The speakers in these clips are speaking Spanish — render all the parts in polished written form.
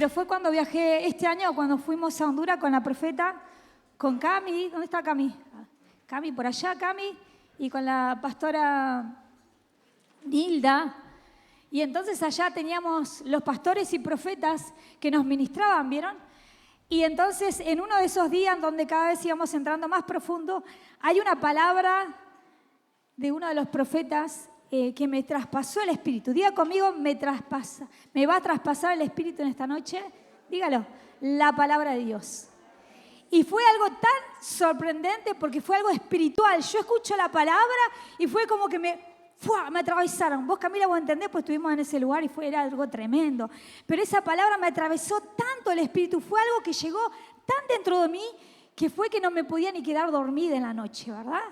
Pero fue cuando viajé este año, cuando fuimos a Honduras con la profeta, con Cami. ¿Dónde está Cami? Cami, por allá, Cami. Y con la pastora Nilda. Y entonces allá teníamos los pastores y profetas que nos ministraban, ¿vieron? Y entonces en uno de esos días donde cada vez íbamos entrando más profundo, hay una palabra de uno de los profetas que me traspasó el Espíritu. Diga conmigo, me va a traspasar el Espíritu en esta noche. Dígalo, la palabra de Dios. Y fue algo tan sorprendente porque fue algo espiritual. Yo escucho la palabra y fue como que me atravesaron. Vos, Camila, vos entendés, pues estuvimos en ese lugar y era algo tremendo. Pero esa palabra me atravesó tanto el Espíritu. Fue algo que llegó tan dentro de mí que fue que no me podía ni quedar dormida en la noche, ¿verdad?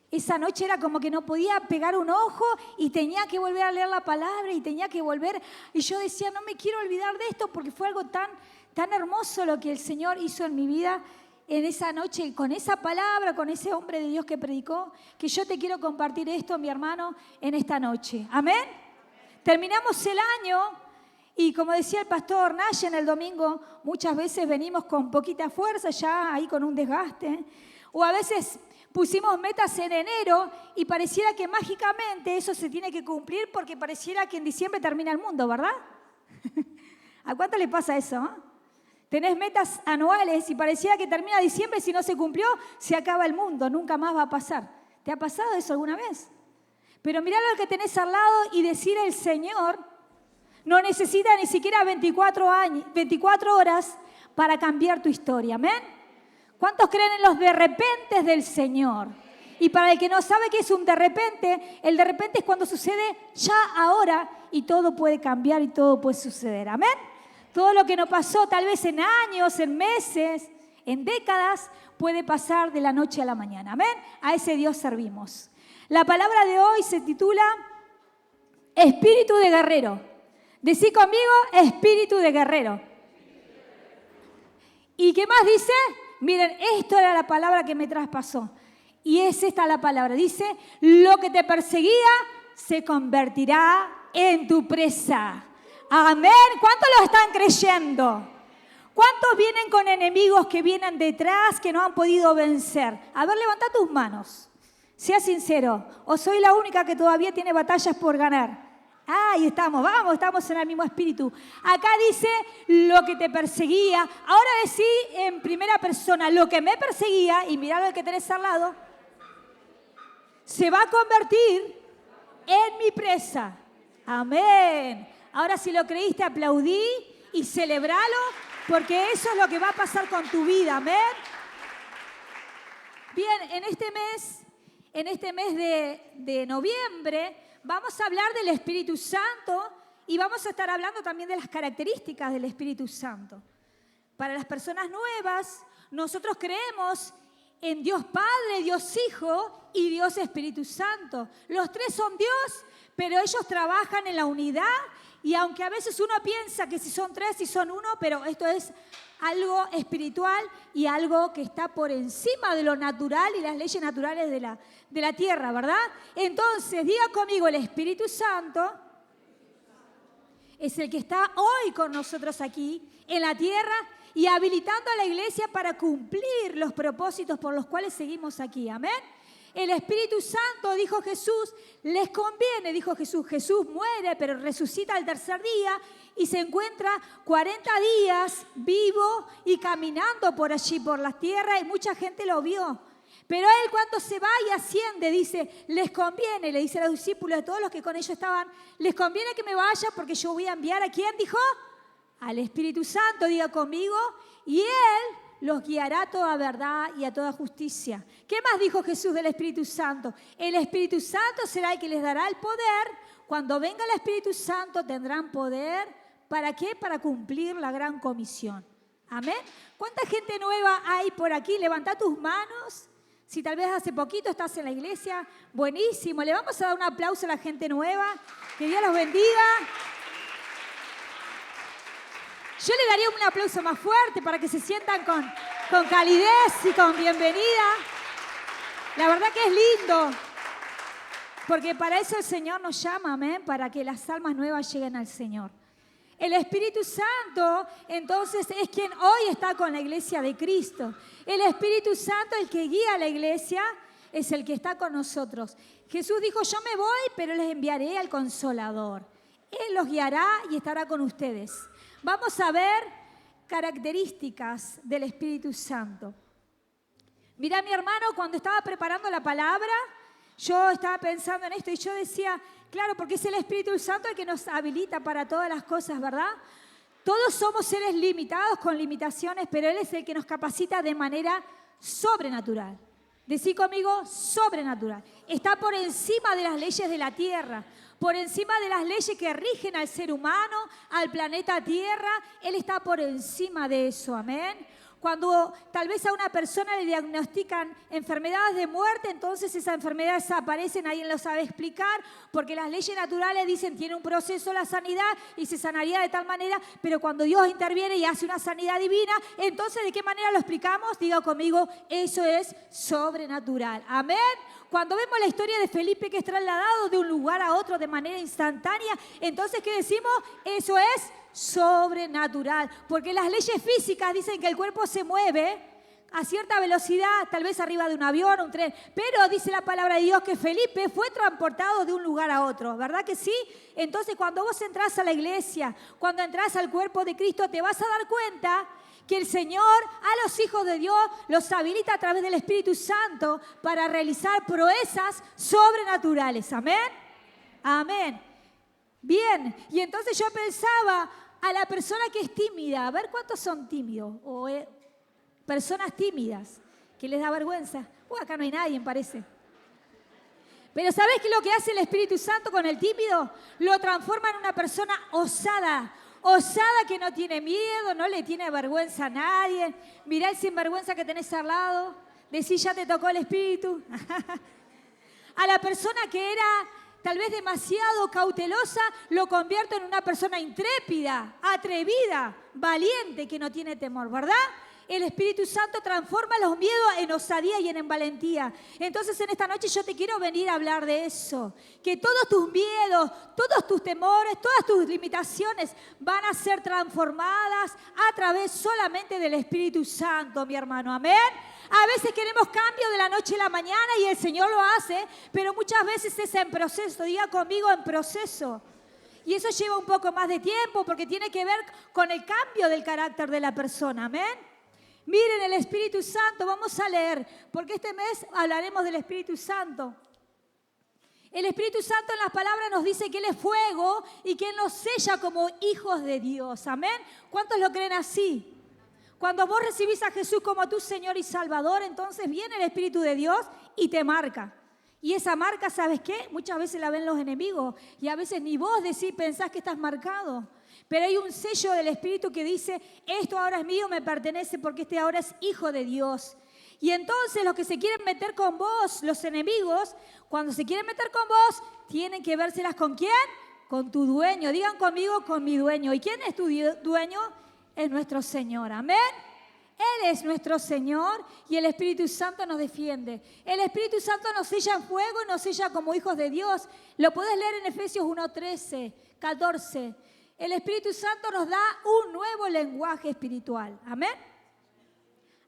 Esa noche era como que no podía pegar un ojo y tenía que volver a leer la palabra y tenía que volver. Y yo decía, no me quiero olvidar de esto porque fue algo tan hermoso lo que el Señor hizo en mi vida en esa noche, con esa palabra, con ese hombre de Dios que predicó, que yo te quiero compartir esto, mi hermano, en esta noche. ¿Amén? Terminamos el año y como decía el pastor Nash en el domingo, muchas veces venimos con poquita fuerza, ya ahí con un desgaste, o a veces pusimos metas en enero y pareciera que mágicamente eso se tiene que cumplir porque pareciera que en diciembre termina el mundo, ¿verdad? ¿A cuánto le pasa eso? Tenés metas anuales y pareciera que termina diciembre y si no se cumplió, se acaba el mundo, nunca más va a pasar. ¿Te ha pasado eso alguna vez? Pero mirá lo que tenés al lado y decir el Señor no necesita ni siquiera 24 horas para cambiar tu historia. ¿Amén? ¿Cuántos creen en los de repentes del Señor? Y para el que no sabe qué es un de repente, el de repente es cuando sucede ya ahora y todo puede cambiar y todo puede suceder. ¿Amén? Todo lo que nos pasó tal vez en años, en meses, en décadas, puede pasar de la noche a la mañana. ¿Amén? A ese Dios servimos. La palabra de hoy se titula Espíritu de guerrero. Decí conmigo, espíritu de guerrero. ¿Y qué más dice? Miren, esto era la palabra que me traspasó. Y es esta la palabra. Dice, lo que te perseguía se convertirá en tu presa. Amén. ¿Cuántos lo están creyendo? ¿Cuántos vienen con enemigos que vienen detrás que no han podido vencer? A ver, levanta tus manos. Sea sincero. ¿O soy la única que todavía tiene batallas por ganar? Ahí estamos, vamos, estamos en el mismo espíritu. Acá dice lo que te perseguía. Ahora decí en primera persona lo que me perseguía, y mirá lo que tenés al lado, se va a convertir en mi presa. Amén. Ahora si lo creíste, aplaudí y celebralo, porque eso es lo que va a pasar con tu vida. Amén. Bien, en este mes de noviembre, vamos a hablar del Espíritu Santo y vamos a estar hablando también de las características del Espíritu Santo. Para las personas nuevas, nosotros creemos en Dios Padre, Dios Hijo y Dios Espíritu Santo. Los tres son Dios, pero ellos trabajan en la unidad y aunque a veces uno piensa que si son tres, si son uno, pero esto es algo espiritual y algo que está por encima de lo natural y las leyes naturales de la tierra, ¿verdad? Entonces, diga conmigo, el Espíritu Santo es el que está hoy con nosotros aquí en la tierra y habilitando a la iglesia para cumplir los propósitos por los cuales seguimos aquí. Amén. El Espíritu Santo, dijo Jesús, les conviene, dijo Jesús. Jesús muere, pero resucita al tercer día y se encuentra 40 días vivo y caminando por allí, por las tierras, y mucha gente lo vio. Pero él cuando se va y asciende, dice, les conviene, le dice a los discípulos, a todos los que con ellos estaban, les conviene que me vaya porque yo voy a enviar ¿a quién? Dijo, al Espíritu Santo, diga conmigo, y él los guiará a toda verdad y a toda justicia. ¿Qué más dijo Jesús del Espíritu Santo? El Espíritu Santo será el que les dará el poder. Cuando venga el Espíritu Santo tendrán poder. ¿Para qué? Para cumplir la gran comisión. Amén. ¿Cuánta gente nueva hay por aquí? Levanta tus manos. Si tal vez hace poquito estás en la iglesia, buenísimo. Le vamos a dar un aplauso a la gente nueva. Que Dios los bendiga. Yo le daría un aplauso más fuerte para que se sientan con calidez y con bienvenida. La verdad que es lindo, porque para eso el Señor nos llama, amén, para que las almas nuevas lleguen al Señor. El Espíritu Santo, entonces, es quien hoy está con la iglesia de Cristo. El Espíritu Santo, el que guía a la iglesia, es el que está con nosotros. Jesús dijo, yo me voy, pero les enviaré al Consolador. Él los guiará y estará con ustedes. Vamos a ver características del Espíritu Santo. Mira, mi hermano, cuando estaba preparando la palabra, yo estaba pensando en esto y yo decía, claro, porque es el Espíritu Santo el que nos habilita para todas las cosas, ¿verdad? Todos somos seres limitados con limitaciones, pero Él es el que nos capacita de manera sobrenatural. Decí conmigo, sobrenatural. Está por encima de las leyes de la tierra, por encima de las leyes que rigen al ser humano, al planeta Tierra. Él está por encima de eso, amén. Cuando tal vez a una persona le diagnostican enfermedades de muerte, entonces esas enfermedades desaparecen, nadie lo sabe explicar, porque las leyes naturales dicen tiene un proceso la sanidad y se sanaría de tal manera, pero cuando Dios interviene y hace una sanidad divina, entonces ¿de qué manera lo explicamos? Diga conmigo, eso es sobrenatural. Amén. Cuando vemos la historia de Felipe que es trasladado de un lugar a otro de manera instantánea, entonces ¿qué decimos? Eso es sobrenatural, porque las leyes físicas dicen que el cuerpo se mueve a cierta velocidad, tal vez arriba de un avión, un tren, pero dice la palabra de Dios que Felipe fue transportado de un lugar a otro, ¿verdad que sí? Entonces cuando vos entrás a la iglesia, cuando entrás al cuerpo de Cristo, te vas a dar cuenta que el Señor a los hijos de Dios los habilita a través del Espíritu Santo para realizar proezas sobrenaturales, ¿amén? Amén. Bien, y entonces yo pensaba a la persona que es tímida, a ver cuántos son tímidos, o personas tímidas, que les da vergüenza. Acá no hay nadie, parece. Pero ¿sabés qué es lo que hace el Espíritu Santo con el tímido? Lo transforma en una persona osada, osada que no tiene miedo, no le tiene vergüenza a nadie. Mirá el sinvergüenza que tenés al lado, decís ya te tocó el Espíritu. A la persona que era tal vez demasiado cautelosa, lo convierte en una persona intrépida, atrevida, valiente, que no tiene temor, ¿verdad? El Espíritu Santo transforma los miedos en osadía y en valentía. Entonces en esta noche yo te quiero venir a hablar de eso. Que todos tus miedos, todos tus temores, todas tus limitaciones van a ser transformadas a través solamente del Espíritu Santo, mi hermano. Amén. A veces queremos cambio de la noche a la mañana y el Señor lo hace, pero muchas veces es en proceso. Diga conmigo, en proceso. Y eso lleva un poco más de tiempo porque tiene que ver con el cambio del carácter de la persona. Amén. Miren el Espíritu Santo, vamos a leer, porque este mes hablaremos del Espíritu Santo. El Espíritu Santo en las palabras nos dice que Él es fuego y que Él nos sella como hijos de Dios. Amén. ¿Cuántos lo creen así? Cuando vos recibís a Jesús como tu Señor y Salvador, entonces viene el Espíritu de Dios y te marca. Y esa marca, ¿sabes qué? Muchas veces la ven los enemigos y a veces ni vos pensás que estás marcado. Pero hay un sello del Espíritu que dice, esto ahora es mío, me pertenece porque este ahora es hijo de Dios. Y entonces los que se quieren meter con vos, los enemigos, cuando se quieren meter con vos, tienen que vérselas ¿con quién? Con tu dueño. Digan conmigo, con mi dueño. ¿Y quién es tu dueño? Es nuestro Señor. Amén. Él es nuestro Señor y el Espíritu Santo nos defiende. El Espíritu Santo nos sella en fuego y nos sella como hijos de Dios. Lo puedes leer en Efesios 1:13, 14. El Espíritu Santo nos da un nuevo lenguaje espiritual. Amén.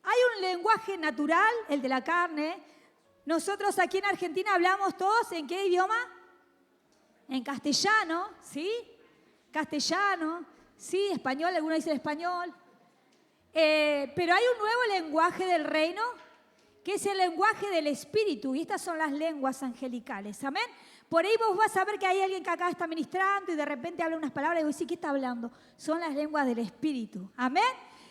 Hay un lenguaje natural, el de la carne. Nosotros aquí en Argentina hablamos todos, ¿en qué idioma? En castellano, ¿sí? Castellano, sí, español, algunos dicen español. Pero hay un nuevo lenguaje del reino, que es el lenguaje del Espíritu. Y estas son las lenguas angelicales. Amén. Por ahí vos vas a ver que hay alguien que acá está ministrando y de repente habla unas palabras y vos decís, ¿qué está hablando? Son las lenguas del Espíritu. Amén.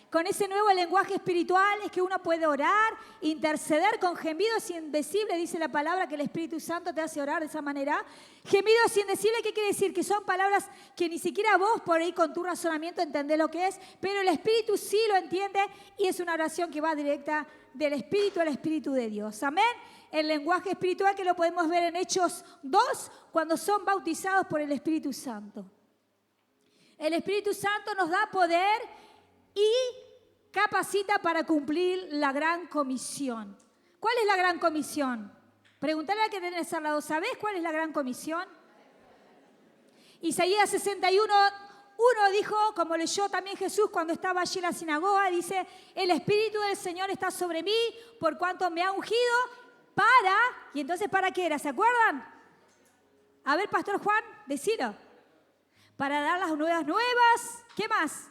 Con ese nuevo lenguaje espiritual es que uno puede orar, interceder con gemidos indecibles, dice la palabra que el Espíritu Santo te hace orar de esa manera. Gemidos indecibles, ¿qué quiere decir? Que son palabras que ni siquiera vos por ahí con tu razonamiento entendés lo que es, pero el Espíritu sí lo entiende y es una oración que va directa del Espíritu al Espíritu de Dios. Amén. El lenguaje espiritual que lo podemos ver en Hechos 2, cuando son bautizados por el Espíritu Santo. El Espíritu Santo nos da poder y capacita para cumplir la gran comisión. ¿Cuál es la gran comisión? Preguntale a que tenés al lado, ¿sabés cuál es la gran comisión? Isaías 61, Uno dijo, como leyó también Jesús cuando estaba allí en la sinagoga, dice, el Espíritu del Señor está sobre mí por cuanto me ha ungido para, y entonces ¿para qué era? ¿Se acuerdan? A ver, Pastor Juan, decilo. Para dar las nuevas, ¿qué más?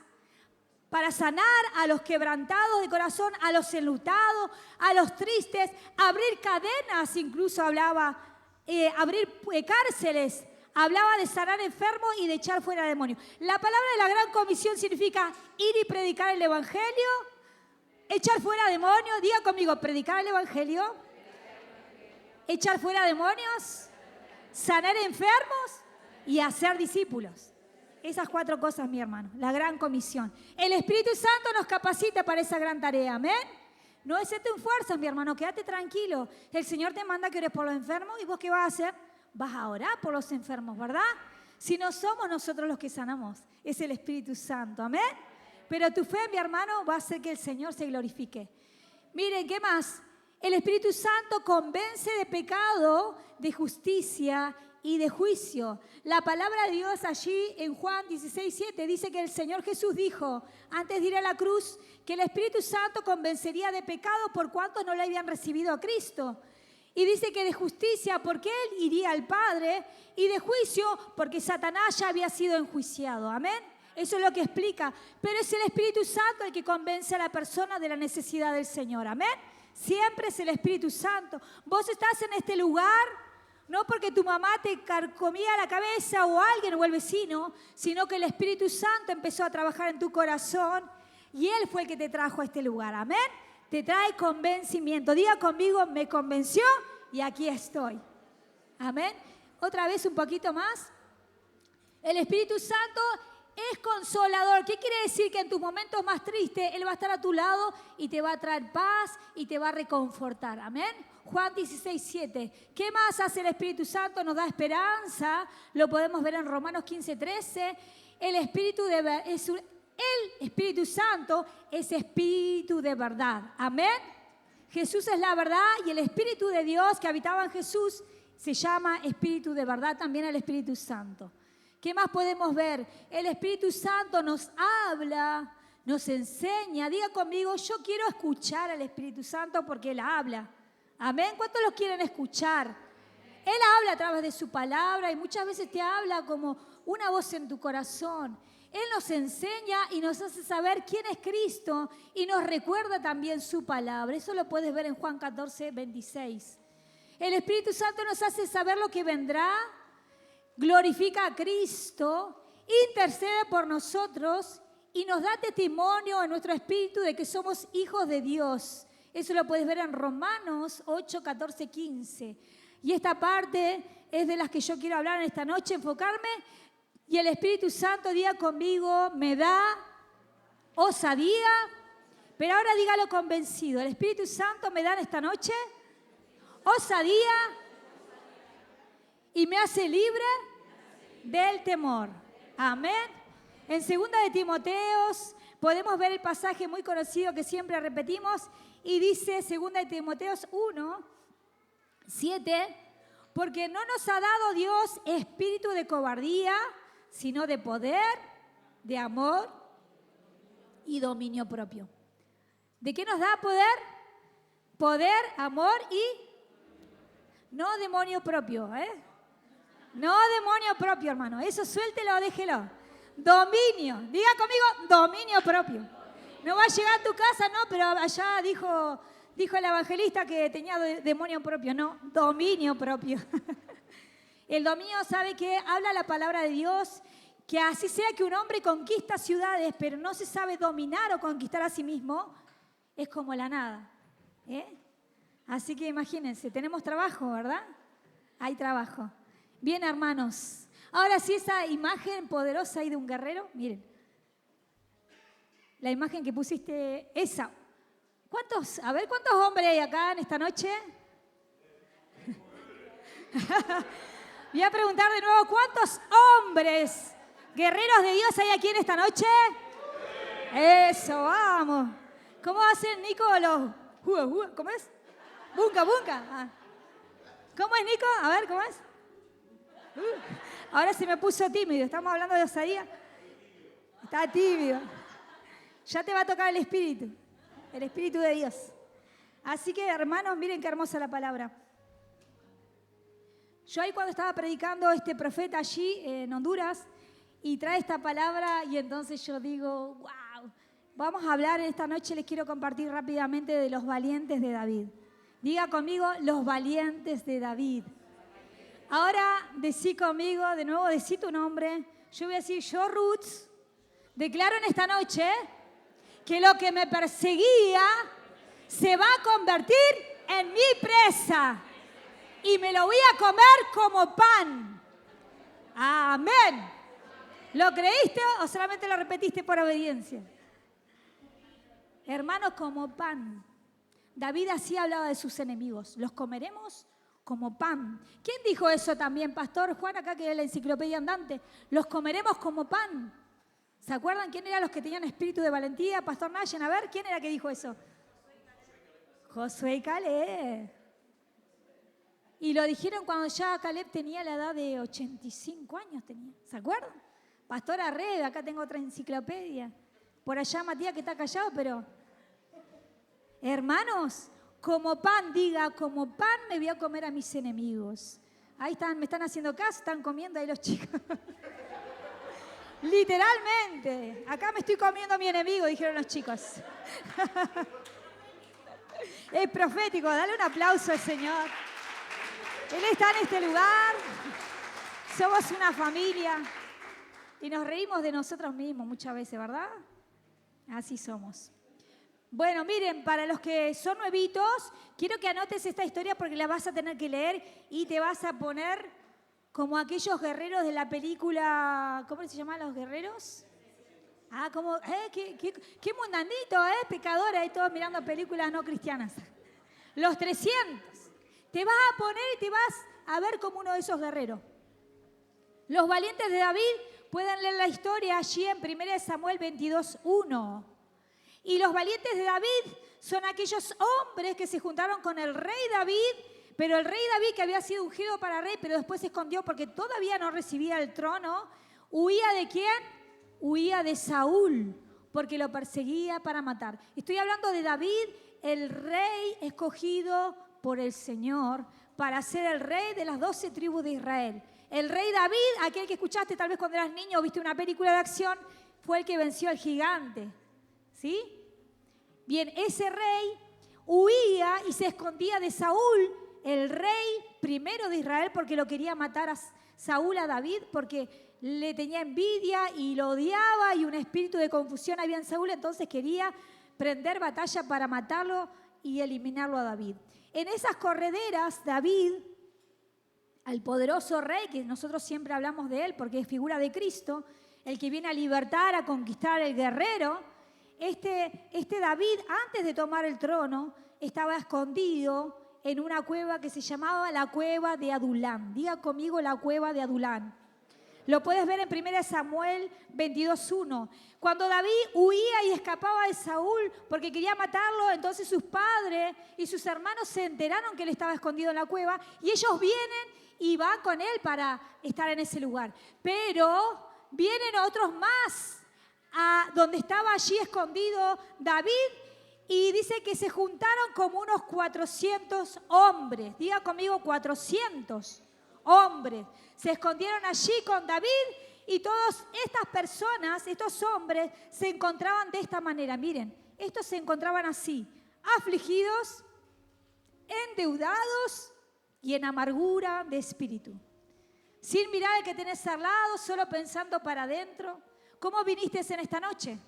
Para sanar a los quebrantados de corazón, a los enlutados, a los tristes, abrir cadenas, incluso hablaba, abrir cárceles, hablaba de sanar enfermos y de echar fuera demonios. La palabra de la Gran Comisión significa ir y predicar el Evangelio, echar fuera demonios, diga conmigo, predicar el Evangelio, echar fuera demonios, sanar enfermos y hacer discípulos. Esas 4 cosas, mi hermano, la Gran Comisión. El Espíritu Santo nos capacita para esa gran tarea, amén. No es en fuerzas, mi hermano, quédate tranquilo. El Señor te manda que ores por los enfermos y vos ¿qué vas a hacer? Vas a orar por los enfermos, ¿verdad? Si no somos nosotros los que sanamos, es el Espíritu Santo, amén. Pero tu fe, mi hermano, va a hacer que el Señor se glorifique. Miren, ¿qué más? El Espíritu Santo convence de pecado, de justicia y de juicio. La palabra de Dios allí en Juan 16:7 dice que el Señor Jesús dijo, antes de ir a la cruz, que el Espíritu Santo convencería de pecado por cuantos no le habían recibido a Cristo. Y dice que de justicia porque Él iría al Padre y de juicio porque Satanás ya había sido enjuiciado. Amén. Eso es lo que explica. Pero es el Espíritu Santo el que convence a la persona de la necesidad del Señor. Amén. Siempre es el Espíritu Santo. Vos estás en este lugar no porque tu mamá te carcomía la cabeza o alguien o el vecino, sino que el Espíritu Santo empezó a trabajar en tu corazón y Él fue el que te trajo a este lugar. Amén. Te trae convencimiento. Diga conmigo, me convenció y aquí estoy. Amén. Otra vez un poquito más. El Espíritu Santo es consolador. ¿Qué quiere decir? Que en tus momentos más tristes Él va a estar a tu lado y te va a traer paz y te va a reconfortar. Amén. Juan 16:7. ¿Qué más hace el Espíritu Santo? Nos da esperanza. Lo podemos ver en Romanos 15:13. El Espíritu Santo es Espíritu de verdad. Amén. Jesús es la verdad y el Espíritu de Dios que habitaba en Jesús se llama Espíritu de verdad, también el Espíritu Santo. ¿Qué más podemos ver? El Espíritu Santo nos habla, nos enseña. Diga conmigo, yo quiero escuchar al Espíritu Santo porque Él habla. Amén. ¿Cuántos lo quieren escuchar? Él habla a través de su palabra y muchas veces te habla como una voz en tu corazón. Él nos enseña y nos hace saber quién es Cristo y nos recuerda también su palabra. Eso lo puedes ver en Juan 14:26. El Espíritu Santo nos hace saber lo que vendrá, glorifica a Cristo, intercede por nosotros y nos da testimonio en nuestro espíritu de que somos hijos de Dios. Eso lo puedes ver en Romanos 8:14-15. Y esta parte es de las que yo quiero hablar en esta noche, enfocarme. Y el Espíritu Santo, diga conmigo, me da osadía. Pero ahora dígalo convencido. El Espíritu Santo me da en esta noche osadía y me hace libre del temor. Amén. En 2 de Timoteos podemos ver el pasaje muy conocido que siempre repetimos y dice 2 de Timoteos 1:7, porque no nos ha dado Dios espíritu de cobardía, sino de poder, de amor y dominio propio. ¿De qué nos da poder? Poder, amor y no demonio propio, No demonio propio, hermano. Eso suéltelo, déjelo. Dominio. Diga conmigo, dominio propio. No va a llegar a tu casa, no, pero allá dijo el evangelista que tenía demonio propio. No, dominio propio. El dominio, ¿sabe qué? Habla la palabra de Dios, que así sea que un hombre conquista ciudades, pero no se sabe dominar o conquistar a sí mismo, es como la nada. Así que imagínense, tenemos trabajo, ¿verdad? Hay trabajo. Bien, hermanos. Ahora sí, esa imagen poderosa ahí de un guerrero, miren. La imagen que pusiste, esa. ¿Cuántos hombres hay acá en esta noche? Voy a preguntar de nuevo, ¿cuántos hombres, guerreros de Dios hay aquí en esta noche? Eso, vamos. ¿Cómo hacen, Nico, los... ¿Cómo es? Bunca. ¿Cómo es, Nico? A ver, ¿cómo es? Ahora se me puso tímido, estamos hablando de osadía. Está tibio. Ya te va a tocar el Espíritu de Dios. Así que, hermanos, miren qué hermosa la palabra. Yo ahí cuando estaba predicando, este profeta allí en Honduras, y trae esta palabra, y entonces yo digo, wow, vamos a hablar esta noche, les quiero compartir rápidamente de los valientes de David. Diga conmigo, los valientes de David. Ahora, decí conmigo, de nuevo, decí tu nombre. Yo voy a decir, yo, Ruth, declaro en esta noche que lo que me perseguía se va a convertir en mi presa y me lo voy a comer como pan. Amén. ¿Lo creíste o solamente lo repetiste por obediencia? Hermanos, como pan. David así hablaba de sus enemigos. Los comeremos como pan. ¿Quién dijo eso también, Pastor Juan, acá que es la enciclopedia andante? Los comeremos como pan. ¿Se acuerdan quién eran los que tenían espíritu de valentía? Pastor Nayen, a ver, ¿quién era que dijo eso? Josué y Caleb. Y lo dijeron cuando ya Caleb tenía la edad de 85 años. ¿Se acuerdan? Pastora Rebe, acá tengo otra enciclopedia. Por allá Matías que está callado, pero... Hermanos, como pan, diga, como pan me voy a comer a mis enemigos. Ahí están, me están haciendo caso, están comiendo ahí los chicos. Literalmente. Acá me estoy comiendo a mi enemigo, dijeron los chicos. Es profético, dale un aplauso al Señor. Él está en este lugar. Somos una familia. Y nos reímos de nosotros mismos muchas veces, ¿verdad? Así somos. Bueno, miren, para los que son nuevitos, quiero que anotes esta historia porque la vas a tener que leer y te vas a poner como aquellos guerreros de la película, ¿cómo se llaman los guerreros? Ah, como, qué mundanito, pecadora, y todos mirando películas no cristianas. Los 300. Te vas a poner y te vas a ver como uno de esos guerreros. Los valientes de David, pueden leer la historia allí en 1 Samuel 22:1. Y los valientes de David son aquellos hombres que se juntaron con el rey David, pero el rey David que había sido ungido para rey, pero después se escondió porque todavía no recibía el trono. ¿Huía de quién? Huía de Saúl, porque lo perseguía para matar. Estoy hablando de David, el rey escogido por el Señor para ser el rey de las 12 tribus de Israel. El rey David, aquel que escuchaste tal vez cuando eras niño o viste una película de acción, fue el que venció al gigante. ¿Sí? Bien, ese rey huía y se escondía de Saúl, el rey primero de Israel, porque lo quería matar a Saúl a David, porque le tenía envidia y lo odiaba y un espíritu de confusión había en Saúl, entonces quería prender batalla para matarlo y eliminarlo a David. En esas correderas, David, al poderoso rey, que nosotros siempre hablamos de él porque es figura de Cristo, el que viene a libertar, a conquistar, el guerrero, este David, antes de tomar el trono, estaba escondido en una cueva que se llamaba la cueva de Adulán. Diga conmigo la cueva de Adulán. Lo puedes ver en 1 Samuel 22:1. Cuando David huía y escapaba de Saúl porque quería matarlo, entonces sus padres y sus hermanos se enteraron que él estaba escondido en la cueva y ellos vienen y van con él para estar en ese lugar. Pero vienen otros más a donde estaba allí escondido David y dice que se juntaron como unos 400 hombres. Diga conmigo 400 hombres. Se escondieron allí con David y todas estas personas, estos hombres, se encontraban de esta manera. Miren, estos se encontraban así, afligidos, endeudados y en amargura de espíritu. Sin mirar al que tenés al lado, solo pensando para adentro. ¿Cómo viniste en esta noche?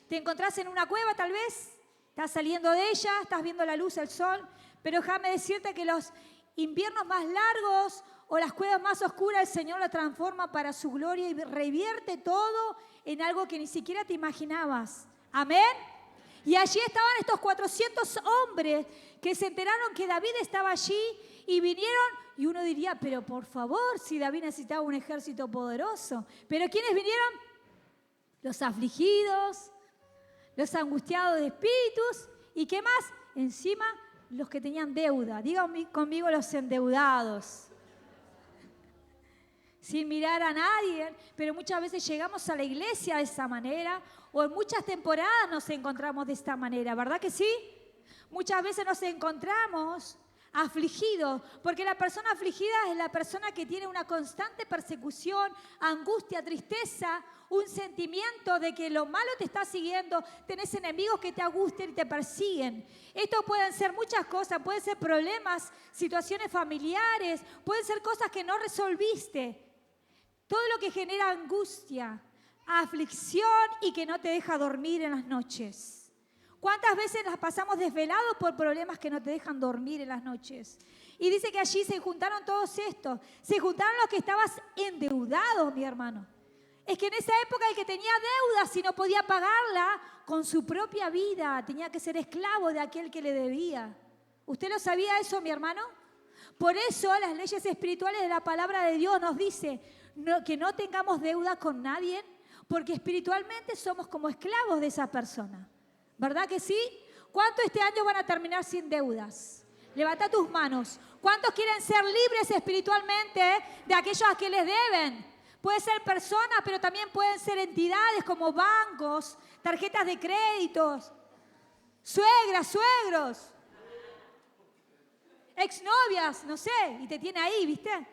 ¿Te encontrás en una cueva tal vez? ¿Estás saliendo de ella? ¿Estás viendo la luz del sol? Pero déjame decirte que los inviernos más largos o las cuevas más oscuras, el Señor las transforma para su gloria y revierte todo en algo que ni siquiera te imaginabas. ¿Amén? Y allí estaban estos 400 hombres que se enteraron que David estaba allí y vinieron, y uno diría, pero por favor, si David necesitaba un ejército poderoso. ¿Pero quiénes vinieron? Los afligidos, los angustiados de espíritus, ¿y qué más? Encima, los que tenían deuda. Digan conmigo los endeudados. sin mirar a nadie, pero muchas veces llegamos a la iglesia de esa manera, o en muchas temporadas nos encontramos de esta manera, ¿verdad que sí? Muchas veces nos encontramos afligidos, porque la persona afligida es la persona que tiene una constante persecución, angustia, tristeza, un sentimiento de que lo malo te está siguiendo, tenés enemigos que te angustian y te persiguen. Esto pueden ser muchas cosas, pueden ser problemas, situaciones familiares, pueden ser cosas que no resolviste. Todo lo que genera angustia, aflicción y que no te deja dormir en las noches. ¿Cuántas veces las pasamos desvelados por problemas que no te dejan dormir en las noches? Y dice que allí se juntaron todos estos. Se juntaron los que estabas endeudados, mi hermano. Es que en esa época el que tenía deudas, si no podía pagarla con su propia vida, tenía que ser esclavo de aquel que le debía. ¿Usted lo sabía eso, mi hermano? Por eso las leyes espirituales de la palabra de Dios nos dice que no tengamos deuda con nadie, porque espiritualmente somos como esclavos de esa persona. ¿Verdad que sí? ¿Cuántos este año van a terminar sin deudas? Levanta tus manos. ¿Cuántos quieren ser libres espiritualmente de aquellos a que les deben? Puede ser personas, pero también pueden ser entidades como bancos, tarjetas de créditos, suegras, suegros, exnovias, no sé, y te tiene ahí, ¿viste?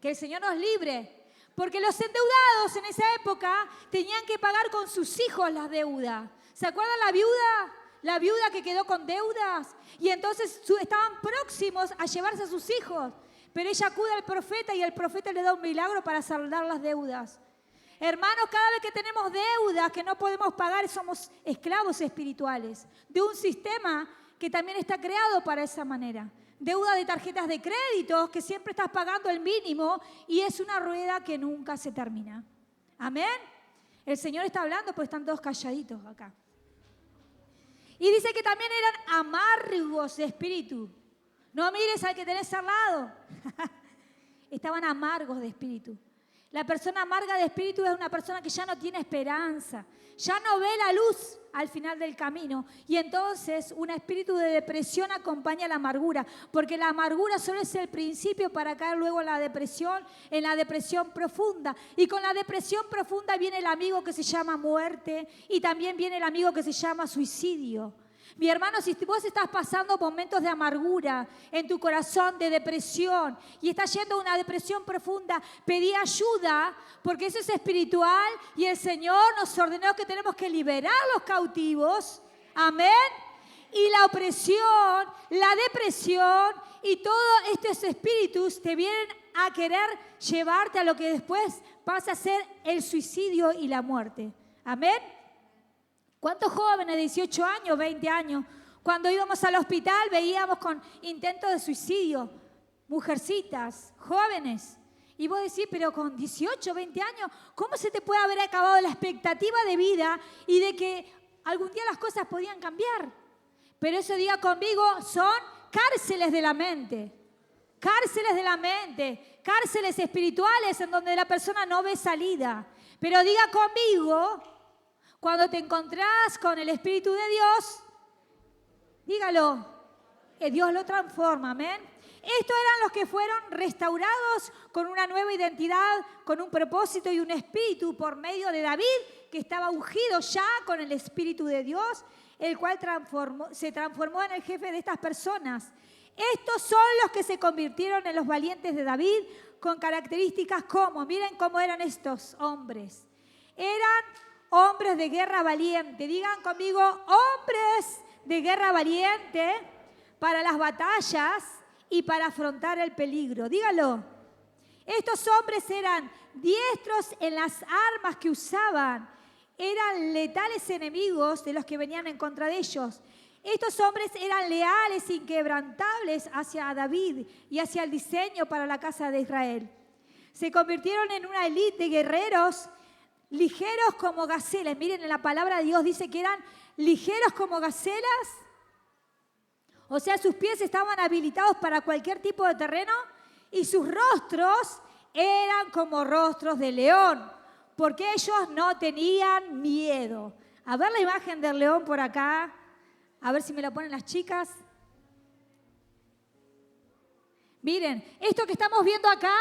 Que el Señor nos libre. Porque los endeudados en esa época tenían que pagar con sus hijos las deudas. ¿Se acuerdan la viuda? La viuda que quedó con deudas. Y entonces estaban próximos a llevarse a sus hijos. Pero ella acude al profeta y el profeta le da un milagro para saldar las deudas. Hermanos, cada vez que tenemos deudas que no podemos pagar, somos esclavos espirituales de un sistema que también está creado para esa manera. Deuda de tarjetas de crédito, que siempre estás pagando el mínimo y es una rueda que nunca se termina. Amén. El Señor está hablando, pues están todos calladitos acá. Y dice que también eran amargos de espíritu. No mires al que tenés al lado. Estaban amargos de espíritu. La persona amarga de espíritu es una persona que ya no tiene esperanza, ya no ve la luz al final del camino. Y entonces un espíritu de depresión acompaña la amargura, porque la amargura solo es el principio para caer luego en la depresión profunda. Y con la depresión profunda viene el amigo que se llama muerte y también viene el amigo que se llama suicidio. Mi hermano, si vos estás pasando momentos de amargura en tu corazón, de depresión, y estás yendo a una depresión profunda, pedí ayuda, porque eso es espiritual, y el Señor nos ordenó que tenemos que liberar a los cautivos. Amén. Y la opresión, la depresión y todos estos espíritus te vienen a querer llevarte a lo que después pasa a ser el suicidio y la muerte. Amén. ¿Cuántos jóvenes de 18 años, 20 años, cuando íbamos al hospital veíamos con intentos de suicidio, mujercitas, jóvenes? Y vos decís, pero con 18, 20 años, ¿cómo se te puede haber acabado la expectativa de vida y de que algún día las cosas podían cambiar? Pero eso, diga conmigo, son cárceles de la mente. Cárceles de la mente, cárceles espirituales en donde la persona no ve salida. Pero diga conmigo, cuando te encontrás con el Espíritu de Dios, dígalo, que Dios lo transforma, amén. Estos eran los que fueron restaurados con una nueva identidad, con un propósito y un espíritu por medio de David, que estaba ungido ya con el Espíritu de Dios, el cual se transformó en el jefe de estas personas. Estos son los que se convirtieron en los valientes de David, con características como, miren cómo eran estos hombres. Eran hombres de guerra valiente. Digan conmigo, hombres de guerra valiente para las batallas y para afrontar el peligro. Dígalo. Estos hombres eran diestros en las armas que usaban. Eran letales enemigos de los que venían en contra de ellos. Estos hombres eran leales, inquebrantables hacia David y hacia el diseño para la casa de Israel. Se convirtieron en una élite de guerreros ligeros como gacelas. Miren, en la palabra de Dios dice que eran ligeros como gacelas. O sea, sus pies estaban habilitados para cualquier tipo de terreno y sus rostros eran como rostros de león, porque ellos no tenían miedo. A ver la imagen del león por acá. A ver si me la ponen las chicas. Miren, esto que estamos viendo acá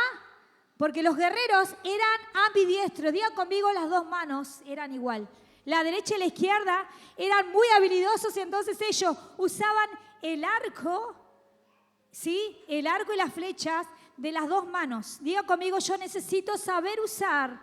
porque los guerreros eran ambidiestros. Digan conmigo, las dos manos eran igual. La derecha y la izquierda eran muy habilidosos y entonces ellos usaban el arco, ¿sí? El arco y las flechas de las dos manos. Diga conmigo, yo necesito saber usar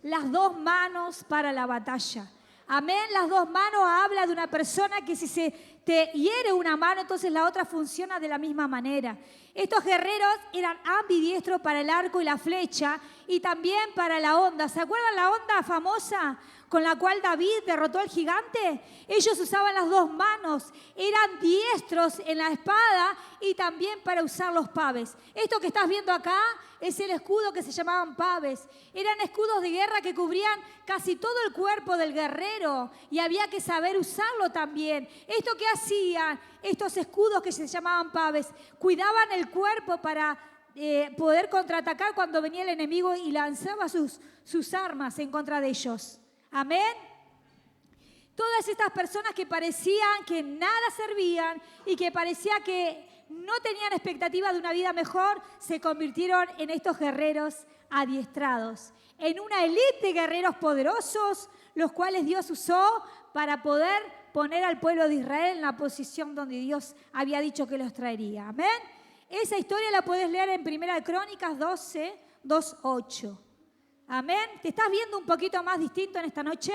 las dos manos para la batalla. Amén, las dos manos habla de una persona que si se te hiere una mano, entonces la otra funciona de la misma manera. Estos guerreros eran ambidiestros para el arco y la flecha y también para la honda. ¿Se acuerdan la honda famosa con la cual David derrotó al gigante? Ellos usaban las dos manos, eran diestros en la espada y también para usar los paves. Esto que estás viendo acá es el escudo que se llamaban paves. Eran escudos de guerra que cubrían casi todo el cuerpo del guerrero y había que saber usarlo también. ¿Esto qué hacían? Estos escudos que se llamaban paves cuidaban el cuerpo para poder contraatacar cuando venía el enemigo y lanzaba sus armas en contra de ellos. Amén. Todas estas personas que parecían que nada servían y que parecía que no tenían expectativa de una vida mejor, se convirtieron en estos guerreros adiestrados, en una élite de guerreros poderosos, los cuales Dios usó para poder poner al pueblo de Israel en la posición donde Dios había dicho que los traería. Amén. Esa historia la puedes leer en 1 Crónicas 12, 2, 8. Amén. ¿Te estás viendo un poquito más distinto en esta noche?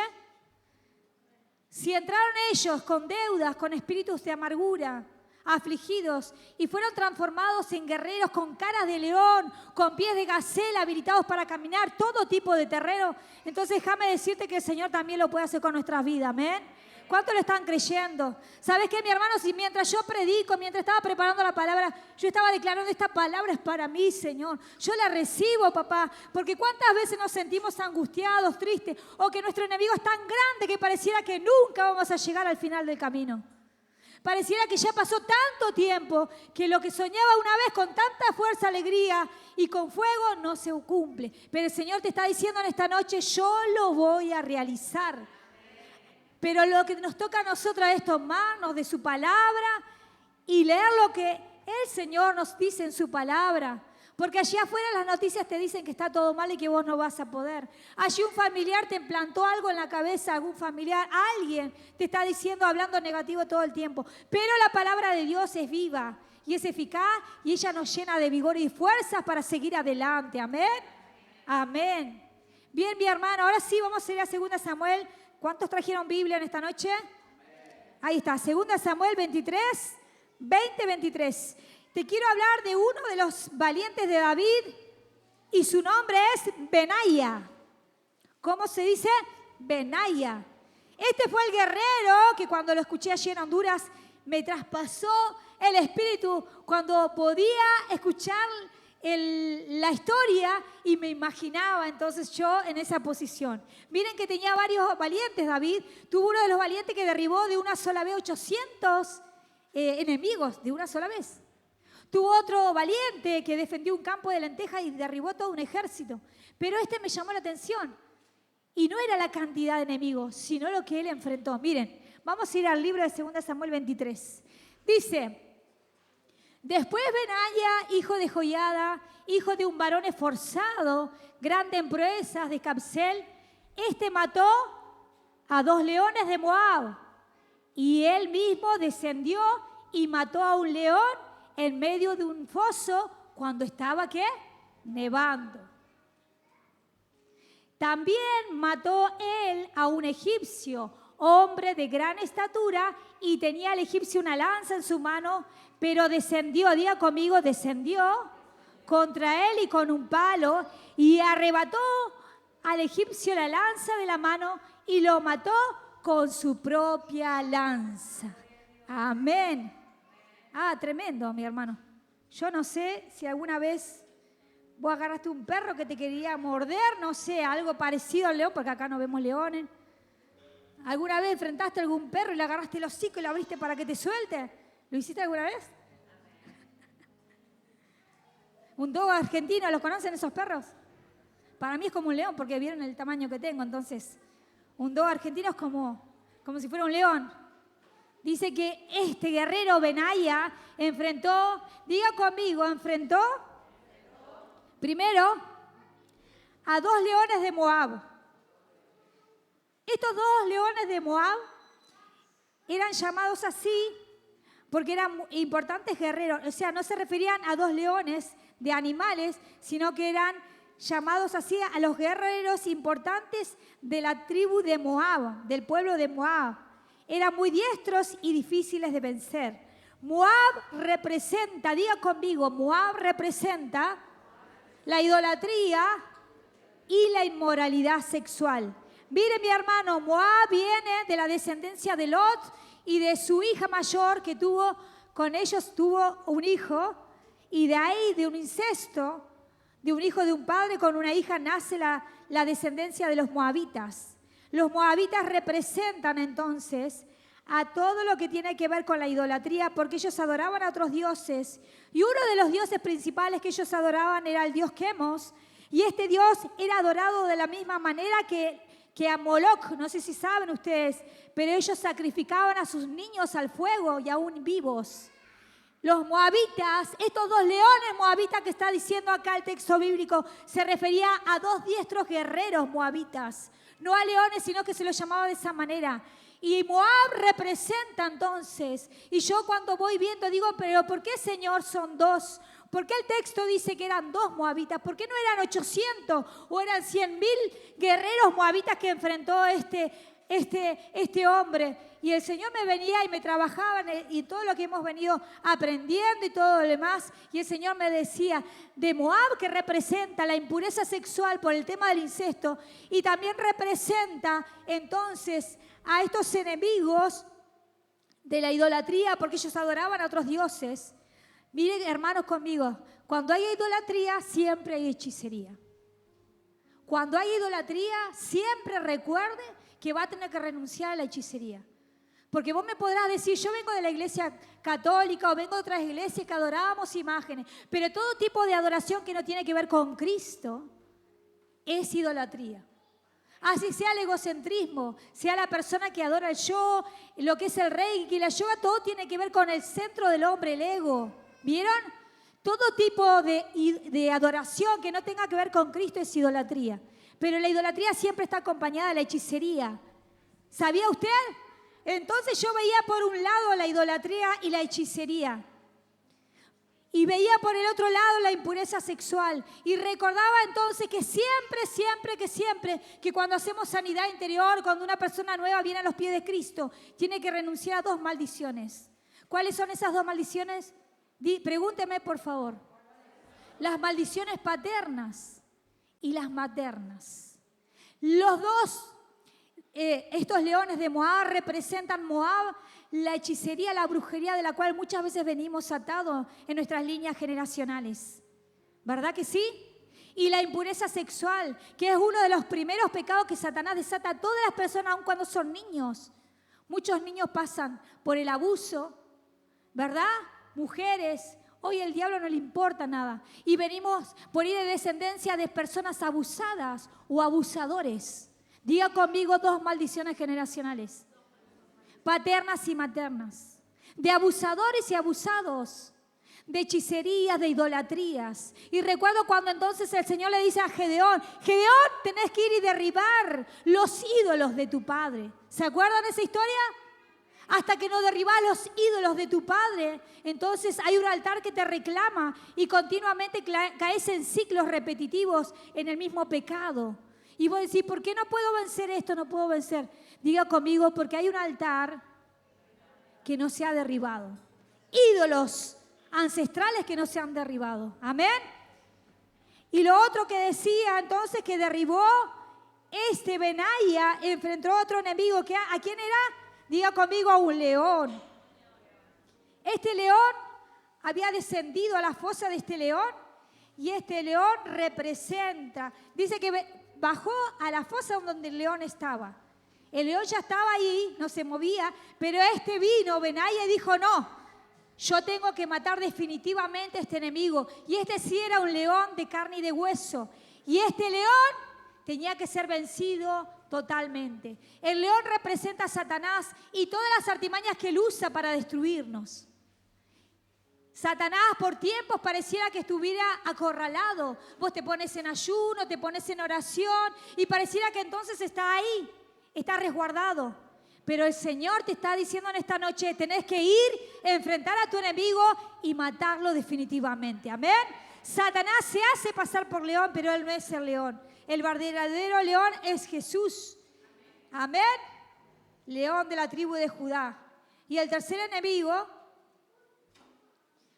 Si entraron ellos con deudas, con espíritus de amargura, afligidos, y fueron transformados en guerreros con caras de león, con pies de gacela, habilitados para caminar, todo tipo de terreno, entonces déjame decirte que el Señor también lo puede hacer con nuestras vidas. Amén. ¿Cuántos lo están creyendo? ¿Sabes qué, mi hermano? Si mientras yo predico, mientras estaba preparando la palabra, yo estaba declarando, esta palabra es para mí, Señor. Yo la recibo, papá, porque cuántas veces nos sentimos angustiados, tristes, o que nuestro enemigo es tan grande que pareciera que nunca vamos a llegar al final del camino. Pareciera que ya pasó tanto tiempo que lo que soñaba una vez con tanta fuerza, alegría y con fuego no se cumple. Pero el Señor te está diciendo en esta noche, yo lo voy a realizar. Pero lo que nos toca a nosotros es tomarnos de su palabra y leer lo que el Señor nos dice en su palabra. Porque allí afuera las noticias te dicen que está todo mal y que vos no vas a poder. Allí un familiar te implantó algo en la cabeza, algún familiar, alguien te está diciendo, hablando negativo todo el tiempo. Pero la palabra de Dios es viva y es eficaz y ella nos llena de vigor y fuerzas para seguir adelante. Amén. Amén. Bien, mi hermano, ahora sí vamos a ir a 2 Samuel. ¿Cuántos trajeron Biblia en esta noche? Ahí está, 2 Samuel 23, 20, 23. Te quiero hablar de uno de los valientes de David y su nombre es Benaía. ¿Cómo se dice? Benaía. Este fue el guerrero que cuando lo escuché allí en Honduras me traspasó el espíritu cuando podía escuchar la historia y me imaginaba entonces yo en esa posición. Miren que tenía varios valientes David. Tuvo uno de los valientes que derribó de una sola vez 800 enemigos, de una sola vez. Tuvo otro valiente que defendió un campo de lentejas y derribó todo un ejército. Pero este me llamó la atención. Y no era la cantidad de enemigos, sino lo que él enfrentó. Miren, vamos a ir al libro de 2 Samuel 23. Dice: después Benaía, hijo de Joiada, hijo de un varón esforzado, grande en proezas de Capsel, este mató a 2 leones de Moab. Y él mismo descendió y mató a un león en medio de un foso cuando estaba, ¿qué? Nevando. También mató él a un egipcio, hombre de gran estatura, y tenía el egipcio una lanza en su mano, pero descendió, diga conmigo, descendió contra él y con un palo, y arrebató al egipcio la lanza de la mano y lo mató con su propia lanza. Amén. Ah, tremendo, mi hermano. Yo no sé si alguna vez vos agarraste un perro que te quería morder, no sé, algo parecido al león, porque acá no vemos leones. ¿Alguna vez enfrentaste a algún perro y le agarraste el hocico y lo abriste para que te suelte? ¿Lo hiciste alguna vez? Un dogo argentino, ¿los conocen esos perros? Para mí es como un león, porque vieron el tamaño que tengo, entonces. Un dogo argentino es como si fuera un león. Dice que este guerrero Benaía enfrentó, diga conmigo, enfrentó primero a 2 leones de Moab. Estos 2 leones de Moab eran llamados así porque eran importantes guerreros. O sea, no se referían a 2 leones de animales, sino que eran llamados así a los guerreros importantes de la tribu de Moab, del pueblo de Moab. Eran muy diestros y difíciles de vencer. Moab representa, diga conmigo, Moab representa la idolatría y la inmoralidad sexual. Mire, mi hermano, Moab viene de la descendencia de Lot y de su hija mayor que con ellos tuvo un hijo, y de ahí, de un incesto, de un hijo de un padre con una hija, nace la descendencia de los moabitas. Los moabitas representan entonces a todo lo que tiene que ver con la idolatría, porque ellos adoraban a otros dioses. Y uno de los dioses principales que ellos adoraban era el dios Quemos, y este dios era adorado de la misma manera que a Moloch, no sé si saben ustedes, pero ellos sacrificaban a sus niños al fuego y aún vivos. Los moabitas, estos 2 leones moabitas que está diciendo acá el texto bíblico, se refería a 2 diestros guerreros moabitas, no a leones, sino que se los llamaba de esa manera. Y Moab representa entonces, y yo cuando voy viendo digo, pero ¿por qué, Señor, son 2? ¿Por qué el texto dice que eran 2 moabitas? ¿Por qué no eran 800 o eran 100.000 guerreros moabitas que enfrentó este hombre? Y el Señor me venía y me trabajaba y todo lo que hemos venido aprendiendo y todo lo demás. Y el Señor me decía de Moab, que representa la impureza sexual por el tema del incesto, y también representa entonces a estos enemigos de la idolatría, porque ellos adoraban a otros dioses. Miren, hermanos, conmigo, cuando hay idolatría siempre hay hechicería. Cuando hay idolatría siempre recuerde que va a tener que renunciar a la hechicería. Porque vos me podrás decir, yo vengo de la iglesia católica o vengo de otras iglesias que adorábamos imágenes, pero todo tipo de adoración que no tiene que ver con Cristo es idolatría. Así sea el egocentrismo, sea la persona que adora el yo, lo que es el reiki, la yoga, todo tiene que ver con el centro del hombre, el ego. ¿Vieron? Todo tipo de adoración que no tenga que ver con Cristo es idolatría. Pero la idolatría siempre está acompañada de la hechicería. ¿Sabía usted? Entonces yo veía por un lado la idolatría y la hechicería. Y veía por el otro lado la impureza sexual. Y recordaba entonces que siempre, que cuando hacemos sanidad interior, cuando una persona nueva viene a los pies de Cristo, tiene que renunciar a 2 maldiciones. ¿Cuáles son esas 2 maldiciones? Pregúnteme, por favor. Las maldiciones paternas y las maternas. Los 2, estos leones de Moab representan Moab, la hechicería, la brujería de la cual muchas veces venimos atados en nuestras líneas generacionales. ¿Verdad que sí? Y la impureza sexual, que es uno de los primeros pecados que Satanás desata a todas las personas, aun cuando son niños. Muchos niños pasan por el abuso, ¿verdad? Mujeres, hoy el diablo no le importa nada. Y venimos por ir de descendencia de personas abusadas o abusadores. Diga conmigo 2 maldiciones generacionales. Paternas y maternas. De abusadores y abusados. De hechicerías, de idolatrías. Y recuerdo cuando entonces el Señor le dice a Gedeón, Gedeón, tenés que ir y derribar los ídolos de tu padre. ¿Se acuerdan de esa historia? Hasta que no derribás los ídolos de tu padre, entonces hay un altar que te reclama y continuamente caes en ciclos repetitivos en el mismo pecado. Y vos decís, ¿por qué no puedo vencer esto? No puedo vencer. Diga conmigo, porque hay un altar que no se ha derribado. Ídolos ancestrales que no se han derribado. Amén. Y lo otro que decía entonces que derribó Benaía, enfrentó a otro enemigo. ¿A quién era? Diga conmigo, a un león. Este león había descendido a la fosa de este león y este león representa, dice que bajó a la fosa donde el león estaba. El león ya estaba ahí, no se movía, pero vino, Benaía, y dijo, no, yo tengo que matar definitivamente a este enemigo. Y sí era un león de carne y de hueso. Y este león tenía que ser vencido totalmente. El león representa a Satanás y todas las artimañas que él usa para destruirnos. Satanás por tiempos pareciera que estuviera acorralado. Vos te pones en ayuno, te pones en oración y pareciera que entonces está ahí, está resguardado. Pero el Señor te está diciendo en esta noche, tenés que ir, enfrentar a tu enemigo y matarlo definitivamente. Amén. Satanás se hace pasar por león, pero él no es el león. El verdadero león es Jesús. Amén. León de la tribu de Judá. Y el tercer enemigo,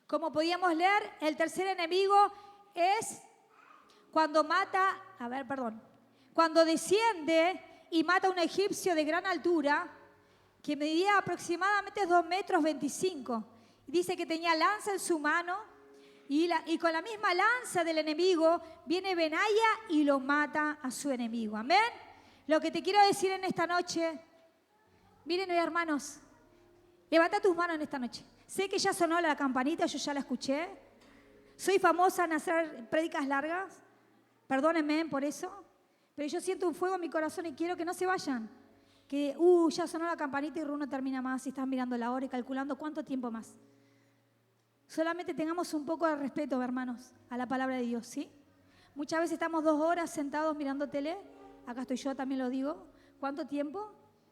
como podíamos leer, el tercer enemigo es cuando cuando desciende y mata a un egipcio de gran altura, que medía aproximadamente 2,25 metros. Dice que tenía lanza en su mano y con la misma lanza del enemigo viene Benaya y lo mata a su enemigo. Amén. Lo que te quiero decir en esta noche, miren hoy, hermanos, levanta tus manos en esta noche. Sé que ya sonó la campanita, yo ya la escuché. Soy famosa en hacer prédicas largas. Perdónenme por eso. Pero yo siento un fuego en mi corazón y quiero que no se vayan. Que ya sonó la campanita y no termina más y están mirando la hora y calculando cuánto tiempo más. Solamente tengamos un poco de respeto, hermanos, a la palabra de Dios, ¿sí? Muchas veces estamos 2 horas sentados mirando tele. Acá estoy yo, también lo digo. ¿Cuánto tiempo?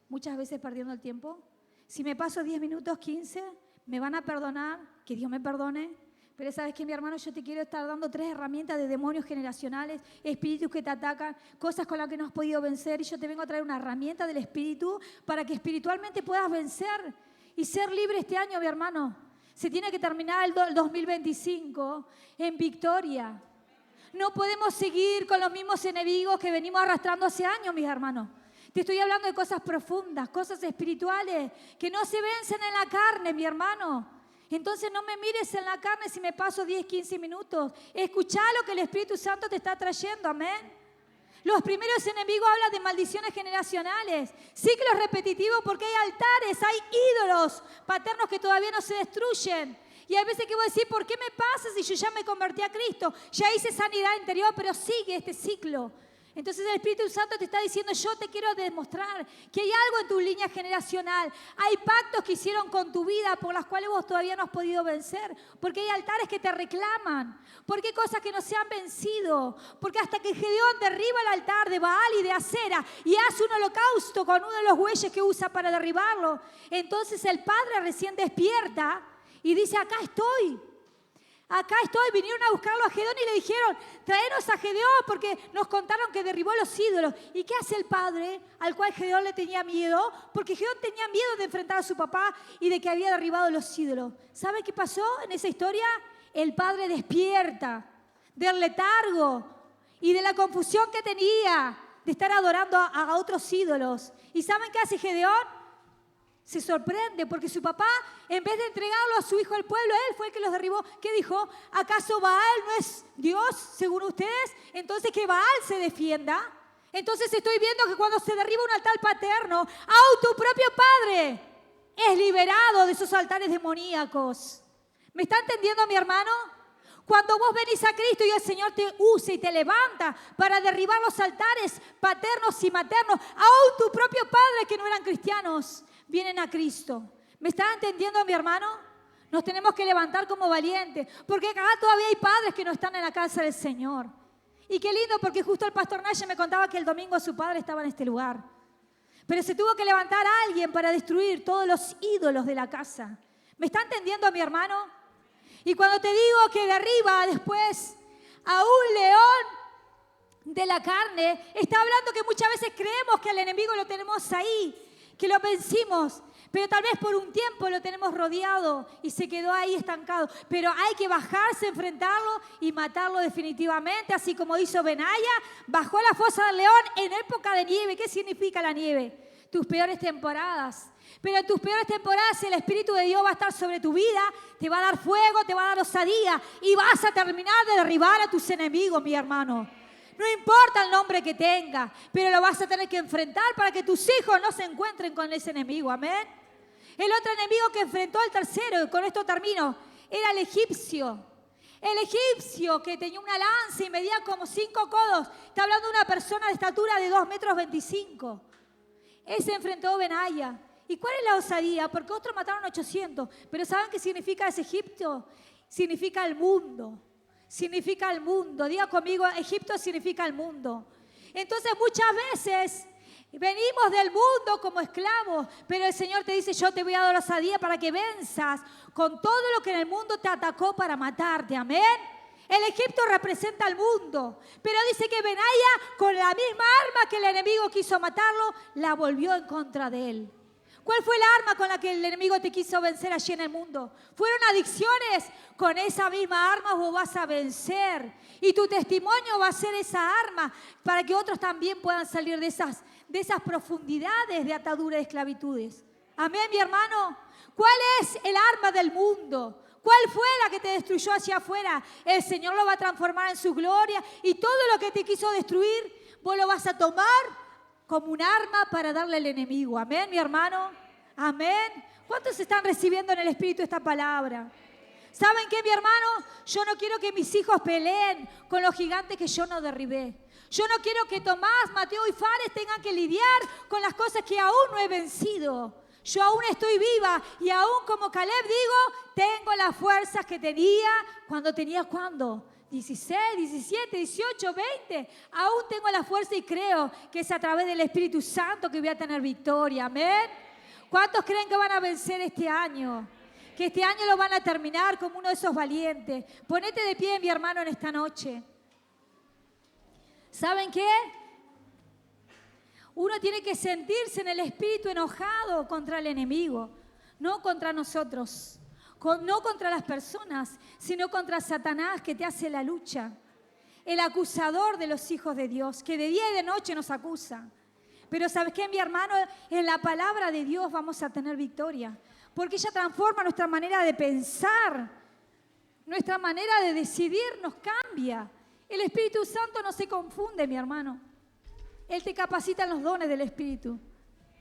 Muchas veces perdiendo el tiempo. Si me paso 10 minutos, 15, me van a perdonar, que Dios me perdone. Pero sabes que, mi hermano, yo te quiero estar dando 3 herramientas de demonios generacionales, espíritus que te atacan, cosas con las que no has podido vencer. Y yo te vengo a traer una herramienta del espíritu para que espiritualmente puedas vencer y ser libre este año, mi hermano. Se tiene que terminar el 2025 en victoria. No podemos seguir con los mismos enemigos que venimos arrastrando hace años, mis hermanos. Te estoy hablando de cosas profundas, cosas espirituales, que no se vencen en la carne, mi hermano. Entonces no me mires en la carne si me paso 10, 15 minutos. Escuchá lo que el Espíritu Santo te está trayendo, amén. Los primeros enemigos hablan de maldiciones generacionales, ciclos repetitivos, porque hay altares, hay ídolos paternos que todavía no se destruyen. Y hay veces que voy a decir, ¿por qué me pasa si yo ya me convertí a Cristo? Ya hice sanidad interior, pero sigue este ciclo. Entonces el Espíritu Santo te está diciendo, yo te quiero demostrar que hay algo en tu línea generacional. Hay pactos que hicieron con tu vida por las cuales vos todavía no has podido vencer. Porque hay altares que te reclaman. Porque hay cosas que no se han vencido. Porque hasta que Gedeón derriba el altar de Baal y de Acera y hace un holocausto con uno de los bueyes que usa para derribarlo, entonces el Padre recién despierta y dice, acá estoy. Acá estoy, vinieron a buscarlo a Gedeón y le dijeron, tráenos a Gedeón porque nos contaron que derribó los ídolos. ¿Y qué hace el padre al cual Gedeón le tenía miedo? Porque Gedeón tenía miedo de enfrentar a su papá y de que había derribado los ídolos. ¿Sabe qué pasó en esa historia? El padre despierta del letargo y de la confusión que tenía de estar adorando a otros ídolos. ¿Y saben qué hace Gedeón? Se sorprende porque su papá, en vez de entregarlo a su hijo al pueblo, él fue el que los derribó. ¿Qué dijo? ¿Acaso Baal no es Dios, según ustedes? Entonces que Baal se defienda. Entonces estoy viendo que cuando se derriba un altar paterno, aún tu propio padre es liberado de esos altares demoníacos. ¿Me está entendiendo, mi hermano? Cuando vos venís a Cristo y el Señor te usa y te levanta para derribar los altares paternos y maternos, aún tu propio padre que no eran cristianos vienen a Cristo. ¿Me está entendiendo, mi hermano? Nos tenemos que levantar como valientes, porque acá todavía hay padres que no están en la casa del Señor. Y qué lindo, porque justo el pastor Naye me contaba que el domingo su padre estaba en este lugar. Pero se tuvo que levantar a alguien para destruir todos los ídolos de la casa. ¿Me está entendiendo, mi hermano? Y cuando te digo que derriba después a un león de la carne, está hablando que muchas veces creemos que al enemigo lo tenemos ahí, que lo vencimos, pero tal vez por un tiempo lo tenemos rodeado y se quedó ahí estancado. Pero hay que bajarse, enfrentarlo y matarlo definitivamente, así como hizo Benaya, bajó a la fosa del león en época de nieve. ¿Qué significa la nieve? Tus peores temporadas. Pero en tus peores temporadas el Espíritu de Dios va a estar sobre tu vida, te va a dar fuego, te va a dar osadía y vas a terminar de derribar a tus enemigos, mi hermano. No importa el nombre que tenga, pero lo vas a tener que enfrentar para que tus hijos no se encuentren con ese enemigo. Amén. El otro enemigo que enfrentó el tercero, y con esto termino, era el egipcio. El egipcio que tenía una lanza y medía como 5 codos. Está hablando de una persona de estatura de 2,25 metros. Ese enfrentó a Benaya. ¿Y cuál es la osadía? Porque otros mataron 800. Pero ¿saben qué significa ese Egipto? Significa el mundo. Significa el mundo. Diga conmigo, Egipto significa el mundo. Entonces muchas veces venimos del mundo como esclavos, pero el Señor te dice, yo te voy a dar osadía para que venzas con todo lo que en el mundo te atacó para matarte. Amén. El Egipto representa al mundo, pero dice que Benaya, con la misma arma que el enemigo quiso matarlo, la volvió en contra de él. ¿Cuál fue el arma con la que el enemigo te quiso vencer allí en el mundo? ¿Fueron adicciones? Con esa misma arma vos vas a vencer. Y tu testimonio va a ser esa arma para que otros también puedan salir de esas profundidades de atadura de esclavitudes. Amén, mi hermano. ¿Cuál es el arma del mundo? ¿Cuál fue la que te destruyó hacia afuera? El Señor lo va a transformar en su gloria y todo lo que te quiso destruir, vos lo vas a tomar como un arma para darle al enemigo. Amén, mi hermano. Amén. ¿Cuántos están recibiendo en el Espíritu esta palabra? ¿Saben qué, mi hermano? Yo no quiero que mis hijos peleen con los gigantes que yo no derribé. Yo no quiero que Tomás, Mateo y Fares tengan que lidiar con las cosas que aún no he vencido. Yo aún estoy viva y aún como Caleb digo, tengo las fuerzas que tenía cuando tenía, ¿cuándo? 16, 17, 18, 20. Aún tengo la fuerza y creo que es a través del Espíritu Santo que voy a tener victoria. Amén. ¿Cuántos creen que van a vencer este año? Que este año lo van a terminar como uno de esos valientes. Ponete de pie, mi hermano, en esta noche. ¿Saben qué? Uno tiene que sentirse en el espíritu enojado contra el enemigo, no contra nosotros. No contra las personas, sino contra Satanás que te hace la lucha. El acusador de los hijos de Dios, que de día y de noche nos acusa. Pero ¿sabes qué, mi hermano? En la palabra de Dios vamos a tener victoria. Porque ella transforma nuestra manera de pensar. Nuestra manera de decidir nos cambia. El Espíritu Santo no se confunde, mi hermano. Él te capacita en los dones del Espíritu.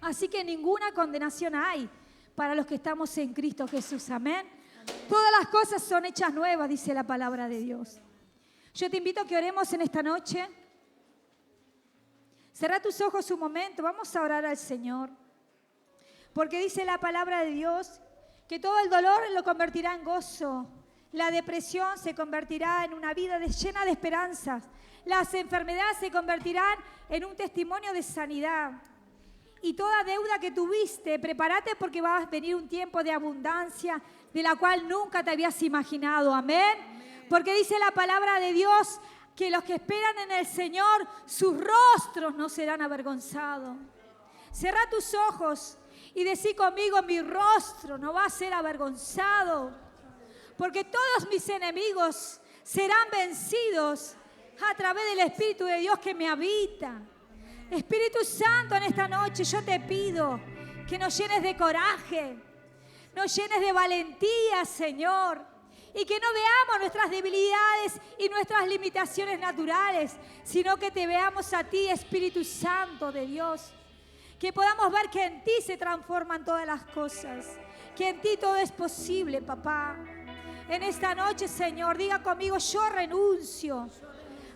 Así que ninguna condenación hay para los que estamos en Cristo Jesús. Amén. Todas las cosas son hechas nuevas, dice la palabra de Dios. Yo te invito a que oremos en esta noche. Cerrá tus ojos un momento. Vamos a orar al Señor. Porque dice la palabra de Dios que todo el dolor lo convertirá en gozo. La depresión se convertirá en una vida llena de esperanzas. Las enfermedades se convertirán en un testimonio de sanidad. Y toda deuda que tuviste, prepárate porque va a venir un tiempo de abundancia de la cual nunca te habías imaginado. Amén. Porque dice la palabra de Dios que los que esperan en el Señor, sus rostros no serán avergonzados. Cerrá tus ojos y decí conmigo, mi rostro no va a ser avergonzado. Porque todos mis enemigos serán vencidos a través del Espíritu de Dios que me habita. Espíritu Santo, en esta noche yo te pido que nos llenes de coraje, nos llenes de valentía, Señor, y que no veamos nuestras debilidades y nuestras limitaciones naturales, sino que te veamos a ti, Espíritu Santo de Dios, que podamos ver que en ti se transforman todas las cosas, que en ti todo es posible, papá. En esta noche, Señor, diga conmigo, yo renuncio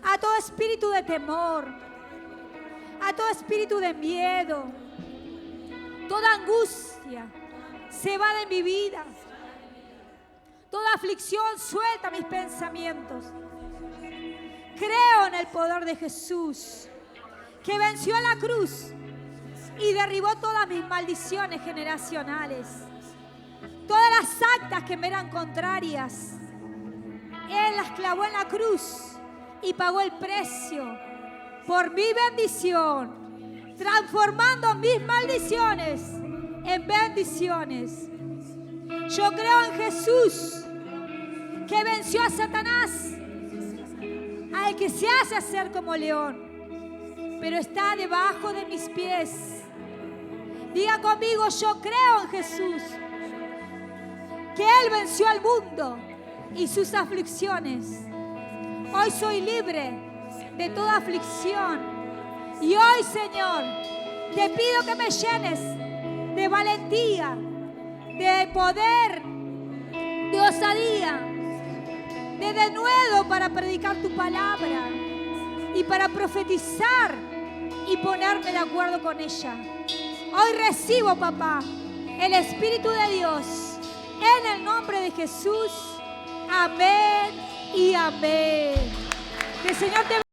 a todo espíritu de temor, a todo espíritu de miedo, toda angustia se va de mi vida, toda aflicción suelta mis pensamientos. Creo en el poder de Jesús, que venció a la cruz y derribó todas mis maldiciones generacionales, todas las actas que me eran contrarias. Él las clavó en la cruz y pagó el precio por mi bendición, transformando mis maldiciones en bendiciones. Yo creo en Jesús, que venció a Satanás, al que se hace hacer como león, pero está debajo de mis pies. Diga conmigo, yo creo en Jesús, que Él venció al mundo y sus aflicciones. Hoy soy libre de toda aflicción. Y hoy, Señor, te pido que me llenes de valentía, de poder, de osadía, de denuedo para predicar tu palabra y para profetizar y ponerme de acuerdo con ella. Hoy recibo, papá, el Espíritu de Dios. En el nombre de Jesús. Amén y amén. Que el Señor te